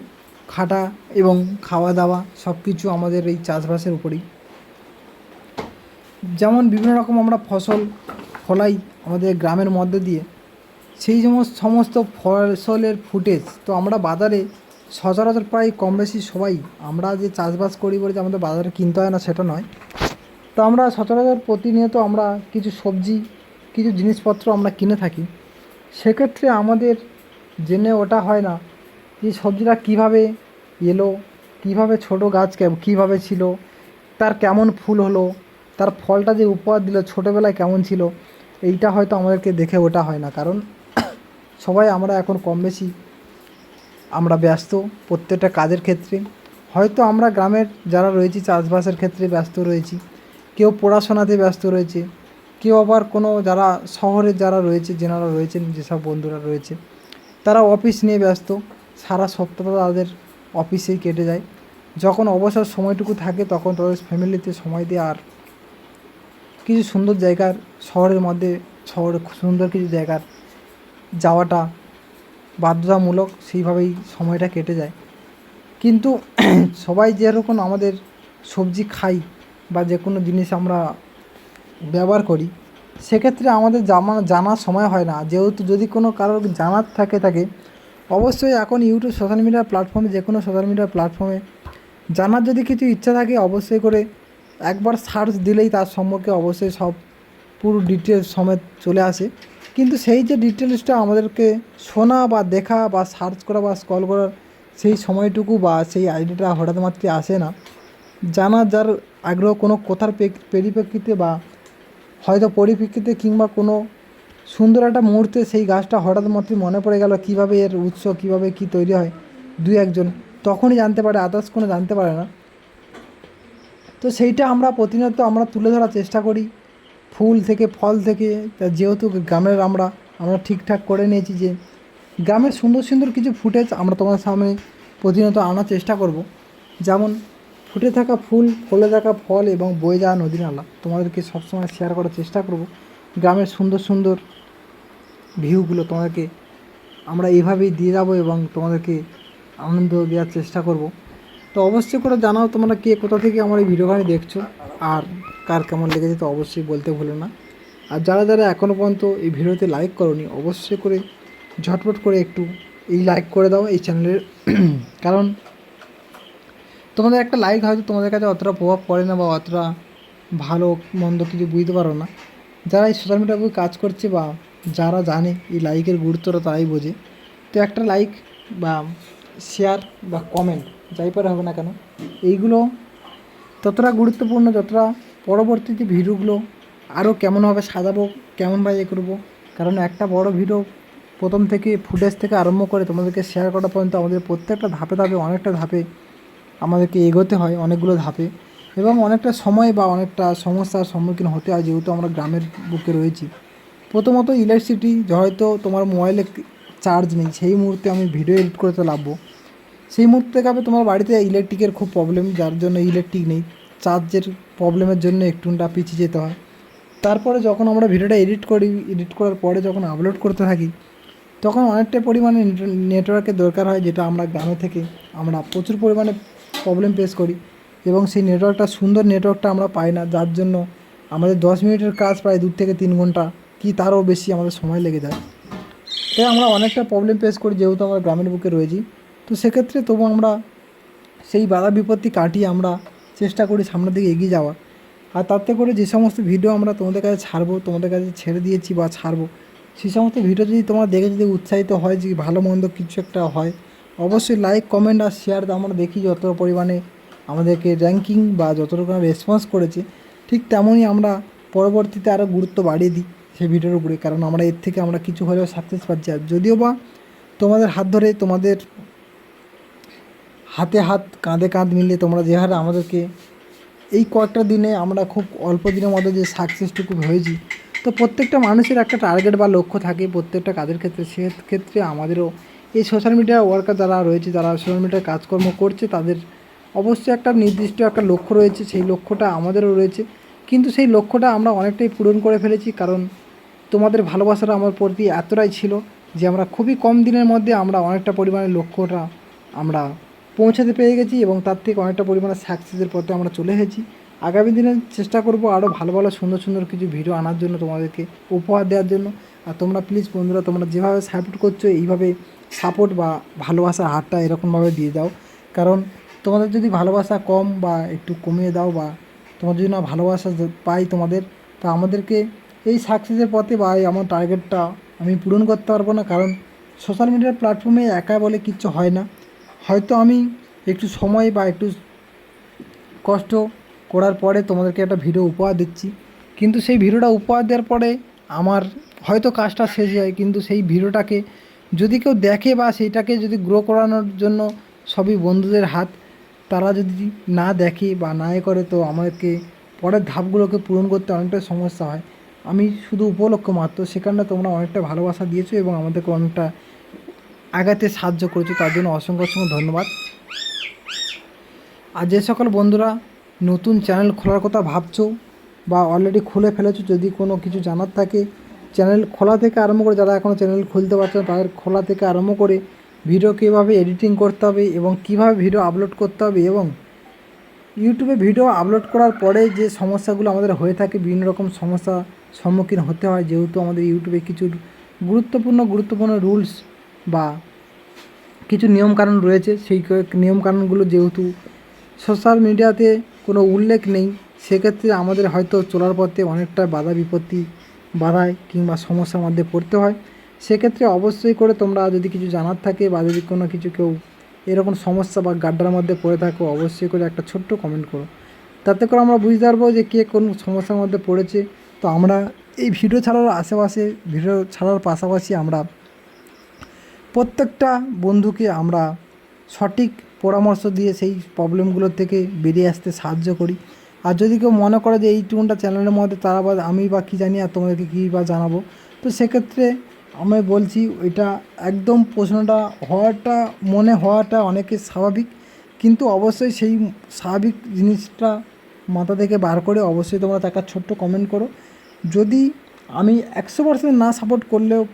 খাটা এবং খাওয়া দাওয়া সব কিছু আমাদের এই চাষবাসের উপরেই। যেমন বিভিন্ন রকম আমরা ফসল ফলাই আমাদের গ্রামের মধ্যে দিয়ে, সেই সমস্ত ফসলের ফুটেজ তো আমরা বাজারে সচরাচর প্রায় কম বেশি সবাই, আমরা যে চাষবাস করি বলে যে আমাদের বাজারে কিনতে হয় না সেটা নয়, তো আমরা সচরাচর প্রতিনিয়ত আমরা কিছু সবজি, কিছু জিনিসপত্র আমরা কিনে থাকি। সেক্ষেত্রে আমাদের জেনে ওটা হয় না যে সবজিটা কিভাবে এলো, কিভাবে ছোট গাছ কীভাবে ছিল, তার কেমন ফুল হলো, তার ফলটা যে উপহার দিল ছোটোবেলায় কেমন ছিল, এইটা হয়তো আমাদেরকে দেখে ওটা হয় না। কারণ সবাই আমরা এখন কম বেশি আমরা ব্যস্ত প্রত্যেকটা কাজের ক্ষেত্রে। হয়তো আমরা গ্রামের যারা রয়েছি চাষবাসের ক্ষেত্রে ব্যস্ত রয়েছি, কেউ পড়াশোনাতে ব্যস্ত রয়েছে, কেউ আবার কোনো যারা শহরের যারা রয়েছে, যেনারা রয়েছেন, যেসব বন্ধুরা রয়েছে তারা অফিস নিয়ে ব্যস্ত, সারা সপ্তাহ তাদের অফিসেই কেটে যায়। যখন অবসর সময়টুকু থাকে তখন তাদের ফ্যামিলিতে সময় দিয়ে আর কিছু সুন্দর জায়গার শহরের মধ্যে শহরে সুন্দর কিছু জায়গার যাওয়াটা বাধ্যতামূলক, সেইভাবেই সময়টা কেটে যায়। কিন্তু সবাই যেরকম আমাদের সবজি খাই বা যে কোনো জিনিস আমরা ব্যবহার করি, সেক্ষেত্রে আমাদের জানার সময় হয় না। যেহেতু যদি কোনো কারোর জানার থাকে অবশ্যই এখন ইউটিউব সোশ্যাল মিডিয়া প্ল্যাটফর্মে, যে কোনো সোশ্যাল মিডিয়া প্ল্যাটফর্মে জানার যদি কিছু ইচ্ছা থাকে অবশ্যই করে একবার সার্চ দিলেই তার সম্পর্কে অবশ্যই সব পুরো ডিটেলস সমেত চলে আসে। কিন্তু সেই যে ডিটেলসটা আমাদেরকে শোনা বা দেখা বা সার্চ করা বা স্ক্রল করার সেই সময়টুকু বা সেই আইডিয়াটা হঠাৎ মাত্রই আসে না। জানার যার আগ্রহ কোনো কথার পরিপ্রেক্ষিতে বা হয়তো পরিপ্রেক্ষিতে কিংবা কোনো সুন্দর একটা মুহূর্তে সেই গাছটা হঠাৎ মাত্রই মনে পড়ে গেল, কীভাবে এর উৎস, কীভাবে কী তৈরি হয়, দুই একজন তখনই জানতে পারে, আদার্স কোনো জানতে পারে না। তো সেইটা আমরা প্রতিনিয়ত আমরা তুলে ধরার চেষ্টা করি, ফুল থেকে ফল থেকে। তা যেহেতু গ্রামের আমরা ঠিকঠাক করে নিয়েছি যে গ্রামের সুন্দর সুন্দর কিছু ফুটেজ আমরা তোমার সামনে প্রতিনিয়ত আনার চেষ্টা করব। যেমন ফুটে থাকা ফুল, ফলে থাকা ফল এবং বয়ে যাওয়া নদী নালা তোমাদেরকে সবসময় শেয়ার করার চেষ্টা করব। গ্রামের সুন্দর সুন্দর ভিউগুলো তোমাদেরকে আমরা এইভাবেই দিয়ে যাবো এবং তোমাদেরকে আনন্দ দেওয়ার চেষ্টা করব। তো অবশ্যই করে জানাও তোমরা কে কোথা থেকে আমার এই ভিডিওখানি দেখছো আর কার কেমন লেগেছে, তো অবশ্যই বলতে ভুলো না। আর যারা যারা এখনও পর্যন্ত এই ভিডিওতে লাইক করোনি অবশ্যই করে ঝটপট করে একটু এই লাইক করে দাও এই চ্যানেলের। কারণ তোমাদের একটা লাইক হয়তো তোমাদের কাছে অতটা প্রভাব পড়ে না বা অতটা ভালো মন্দ কিছু বুঝতে পারো না। যারা এই সোশ্যাল মিডিয়ায় কাজ করছে বা যারা জানে এই লাইকের গুরুত্বটা তারাই বোঝে। তো একটা লাইক বা শেয়ার বা কমেন্ট যাই পারে হবে না কেন, এইগুলো ততটা গুরুত্বপূর্ণ যতটা পরবর্তীতে ভিডিওগুলো আরও কেমনভাবে সাজাবো, কেমনভাবে এ করবো। কারণ একটা বড় ভিডিও প্রথম থেকে ফুটেজ থেকে আরম্ভ করে তোমাদেরকে শেয়ার করা পর্যন্ত আমাদের প্রত্যেকটা ধাপে ধাপে অনেকটা ধাপে আমাদেরকে এগোতে হয়, অনেকগুলো ধাপে, এবং অনেকটা সময় বা অনেকটা সমস্যার সম্মুখীন হতে হয় যেহেতু আমরা গ্রামের বুকে রয়েছি। প্রথমত ইলেকট্রিসিটি, হয়তো তোমার মোবাইলে চার্জ নেই, সেই মুহূর্তে আমি ভিডিও এডিট করতে লাগবো, সেই মুহূর্তে দেখাবে তোমার বাড়িতে ইলেকট্রিকের খুব প্রবলেম, যার জন্য ইলেকট্রিক নেই, চার্জের প্রবলেমের জন্য একটুটা পিছিয়ে যেতে হয়। তারপরে যখন আমরা ভিডিওটা এডিট করি, এডিট করার পরে যখন আপলোড করতে থাকি তখন অনেকটা পরিমাণে নেটওয়ার্কের দরকার হয়, যেটা আমরা গ্রামে থেকে আমরা প্রচুর পরিমাণে প্রবলেম ফেস করি এবং সেই নেটওয়ার্কটা সুন্দর নেটওয়ার্কটা আমরা পাই না, যার জন্য আমাদের 10 মিনিটের কাজ প্রায় 2 থেকে 3 ঘন্টা কি তারও বেশি আমাদের সময় লেগে যায়। তাই আমরা অনেকটা প্রবলেম ফেস করি যেহেতু আমরা গ্রামের বুকে রয়েছি। তো সেক্ষেত্রে তবু আমরা সেই বাধা বিপত্তি কাটিয়ে আমরা চেষ্টা করি সামনের দিকে এগিয়ে যাওয়ার। আর তাতে করে যে সমস্ত ভিডিও আমরা তোমাদের কাছে ছাড়বো, তোমাদের কাছে ছেড়ে দিয়েছি বা ছাড়বো, সেই সমস্ত ভিডিও যদি তোমরা দেখে যদি উৎসাহিত হয় যে ভালো মন্দ কিছু একটা হয়, অবশ্যই লাইক কমেন্ট আর শেয়ার আমরা দেখি যত পরিমাণে আমাদেরকে র্যাঙ্কিং বা যত রকম রেসপন্স করেছে, ঠিক তেমনই আমরা পরবর্তীতে আরও গুরুত্ব বাড়িয়ে দিই সেই ভিডিওর উপরে। কারণ আমরা এর থেকে আমরা কিছু হলেও সাকসেস পাচ্ছি। আর যদিও বা তোমাদের হাত ধরে, তোমাদের হাতে হাত কাঁধে কাঁধ মিলিয়ে তোমরা যে হারে আমাদেরকে এই কয়েকটা দিনে আমরা খুব অল্প দিনের মধ্যে যে সাকসেসটুকু হয়েছি, তো প্রত্যেকটা মানুষের একটা টার্গেট বা লক্ষ্য থাকে প্রত্যেকটা কাজের ক্ষেত্রে। সেক্ষেত্রে আমাদেরও এই সোশ্যাল মিডিয়া ওয়ার্কার যারা রয়েছে, যারা সোশ্যাল মিডিয়ায় কাজকর্ম করছে, তাদের অবশ্যই একটা নির্দিষ্ট একটা লক্ষ্য রয়েছে, সেই লক্ষ্যটা আমাদেরও রয়েছে। কিন্তু সেই লক্ষ্যটা আমরা অনেকটাই পূরণ করে ফেলেছি, কারণ তোমাদের ভালোবাসাটা আমার প্রতি এতটাই ছিল যে আমরা খুবই কম দিনের মধ্যে আমরা অনেকটা পরিমাণে লক্ষ্যটা আমরা পৌঁছাতে পেরে গেছি এবং তার থেকে অনেকটা পরিমাণে সাকসেসের পথে আমরা চলে এসেছি। আগামী দিনে চেষ্টা করব আরও ভালো ভালো সুন্দর সুন্দর কিছু ভিডিও আনার জন্য, তোমাদেরকে উপহার দেওয়ার জন্য। আর তোমরা প্লিজ বন্ধুরা, তোমরা যেভাবে সাপোর্ট করছো এইভাবে সাপোর্ট বা ভালোবাসার হাতটা এরকমভাবে দিয়ে দাও। কারণ তোমাদের যদি ভালোবাসা কম বা একটু কমিয়ে দাও বা তোমার যদি না ভালোবাসা পাই তোমাদের, তা আমাদেরকে এই সাকসেসের পথে বা এই আমার টার্গেটটা আমি পূরণ করতে পারবো না। কারণ সোশ্যাল মিডিয়ার প্ল্যাটফর্মে একা বলে কিচ্ছু হয় না। হয়তো আমি একটু সময় বা একটু কষ্ট করার পরে তোমাদেরকে একটা ভিডিও উপহার দিচ্ছি, কিন্তু সেই ভিডিওটা উপহার দেওয়ার পরে আমার হয়তো কাজটা শেষ হয়, কিন্তু সেই ভিডিওটাকে যদি কেউ দেখে বা সেইটাকে যদি গ্রো করানোর জন্য সবই বন্ধুদের হাত, তারা যদি না দেখে বা না করে তো আমাদেরকে পরের ধাপগুলোকে পূরণ করতে অনেকটা সমস্যা হয়। আমি শুধু উপলক্ষ মাত্র, সেখানে তোমরা অনেকটা ভালোবাসা দিয়েছো এবং আমাদেরকে অনেকটা আগাতে সাহায্য করেছো, তার জন্য অসংখ্য অসংখ্য ধন্যবাদ। আর যে সকল বন্ধুরা নতুন চ্যানেল খোলার কথা ভাবছো বা অলরেডি খুলে ফেলেছো, যদি কোনো কিছু জানার থাকে চ্যানেল খোলা থেকে আরম্ভ করে, যারা এখনও চ্যানেল খুলতে পারছে না তাদের খোলা থেকে আরম্ভ করে ভিডিও কীভাবে এডিটিং করতে হবে এবং কীভাবে ভিডিও আপলোড করতে হবে, এবং ইউটিউবে ভিডিও আপলোড করার পরে যে সমস্যাগুলো আমাদের হয়ে থাকে, বিভিন্ন রকম সমস্যা সম্মুখীন হতে হয়, যেহেতু আমাদের ইউটিউবে কিছু গুরুত্বপূর্ণ রুলস বা কিছু নিয়মকানুন রয়েছে, সেই নিয়মকানুনগুলো যেহেতু সোশ্যাল মিডিয়াতে কোনো উল্লেখ নেই, সেক্ষেত্রে আমাদের হয়তো চলার পথে অনেকটা বাধায় কিংবা সমস্যার মধ্যে পড়তে হয়। সেক্ষেত্রে অবশ্যই করে তোমরা যদি কিছু জানার থাকে বা যদি কোনো কিছু কেউ এরকম সমস্যা বা গাড্ডার মধ্যে পড়ে থাকো, অবশ্যই করে একটা ছোট্ট কমেন্ট করো, তাতে করে আমরা বুঝতে পারবো যে কে কোন সমস্যার মধ্যে পড়েছে। তো আমরা এই ভিডিও ছাড়ার পাশাপাশি আমরা প্রত্যেকটা বন্ধুকে আমরা সঠিক পরামর্শ দিয়ে সেই প্রবলেমগুলো থেকে বেরিয়ে আসতে সাহায্য করি। আর যদি কেউ মনে করে যে এইটুকুনটা চ্যানেলের মধ্যে তারা বা আমি বা কী জানি আর তোমাদেরকে কী বা জানাবো, তো সেক্ষেত্রে আমি বলছি এটা একদম প্রশ্নটা মনে হওয়াটা অনেকের স্বাভাবিক, কিন্তু অবশ্যই সেই স্বাভাবিক জিনিসটা মাথা থেকে বার করে অবশ্যই তোমরা তাকে ছোট্ট কমেন্ট করো। যদি আমি 100% না সাপোর্ট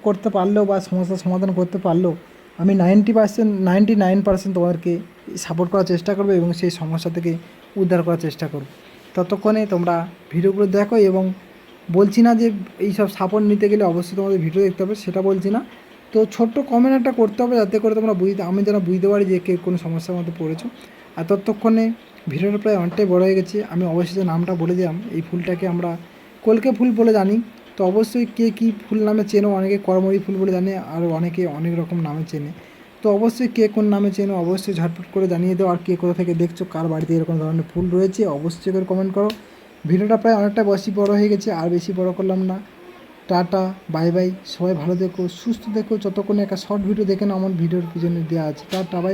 করতে পারলেও বা সমস্যার সমাধান করতে পারলেও আমি 99% তোমাদেরকে সাপোর্ট করার চেষ্টা করবো এবং সেই সমস্যা থেকে উদ্ধার করার চেষ্টা করব। ততক্ষণে তোমরা ভিডিওগুলো দেখো, এবং বলছি না যে এই সব সাপোর্ট নিতে গেলে অবশ্যই তোমাদের ভিডিও দেখতে হবে, সেটা বলছি না। তো ছোট্ট কমেন্ট একটা করতে হবে, যাতে করে তোমরা আমি যেন বুঝতে পারি যে কে কোনো সমস্যার মধ্যে পড়েছো। আর ততক্ষণে ভিডিওটা প্রায় অনেকটাই বড় হয়ে গেছে, আমি অবশ্যই নামটা বলে দিলাম। এই ফুলটাকে আমরা কলকে ফুল বলে জানি, তো অবশ্যই কে কী ফুল নামে চেনো, অনেকে করমরি ফুল বলে জানে, আর অনেকে অনেক রকম নামে চেনে। তো অবশ্যই কে কোন নামে চেনো অবশ্যই ঝটপট করে জানিয়ে দাও। আর কে কোথা থেকে দেখছো, কার বাড়িতে এরকম ধরনের ফুল রয়েছে অবশ্যই করে কমেন্ট করো। ভিডিওটা প্রায় অনেকটা বড় হয়ে গেছে, আর বেশি বড় করলাম না। টাটা, বাই বাই, সবাই ভালো থেকো, সুস্থ থেকো। যতক্ষণে একটা শর্ট ভিডিও দেখে না আমার ভিডিওর পিছনে দেওয়া আছে। Tata, by.